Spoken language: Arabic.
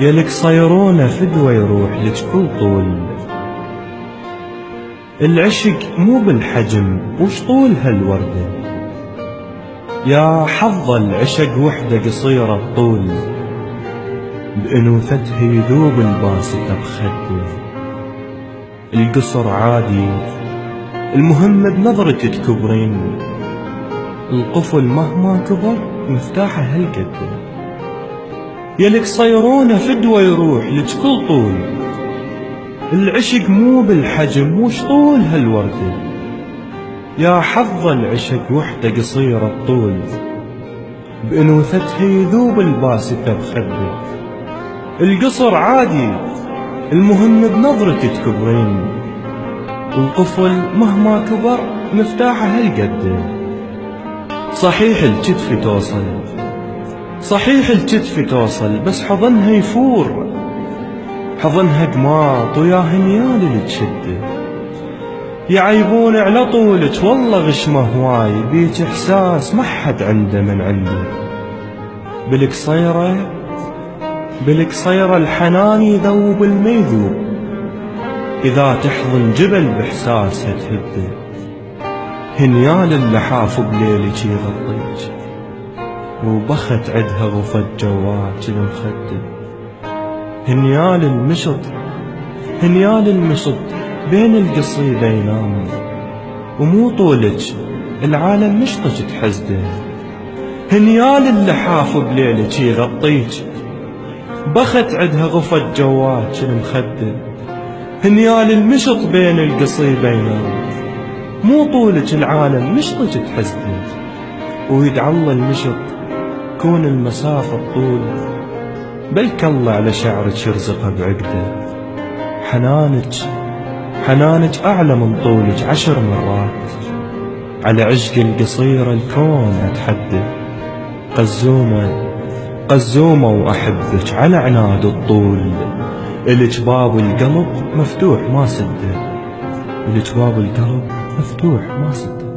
يلك صيرونة فدوى يروح لك كل طول. العشق مو بالحجم وش طول هالوردة، يا حظ العشق وحدة قصيرة الطول، بأنوثتها يذوب الباسطة بخده. القصر عادي المهم بنظرتك تكبرين، القفل مهما كبر مفتاحه هالقده. يلك صيرونه فدوى يروح لك كل طول. العشق مو بالحجم وش طول هالوردة، يا حظ العشق وحدة قصيرة الطول، بأنوثتها يذوب الباسطة بخده. القصر عادي المهم بنظرتك تكبرين، القفل مهما كبر مفتاحه هالقده. صحيح الكتف توصل، صحيح الكتف توصل، بس حضنها يفور، حضنها قماط ويا هنيال اللي تشده. يعيبون على طولك والله غشمه هواي، بيك احساس ما حد عنده من عنده. بالقصيرة بالقصيرة الحنان يذوب الميذوب، إذا تحضن جبل بإحساسها تهده. هنيال اللحاف بليلك يغطيك، وبخت عدها غفت جواك المخده. هنيال المشط، هنيال المشط بين القصيدة ينام، ومو طولك العالم مشطك تحزده. هنيال اللحاف بليلك يغطيك، بخت عدها غفت جواك المخده. هنيال المشط بين القصيدة ينام، مو طولك العالم مشطك تحزده. ويدعى الله المشط كون المسافة الطول، بلك الله على شعرك يرزقه بعقده. حنانك حنانك أعلى من طولك 10 مرات، على عشق القصيرة الكون أتحدى. قزومة قزومة وأحبك على عناد الطول، إلك باب القلب مفتوح ما سده، إلك باب القلب مفتوح ما سده.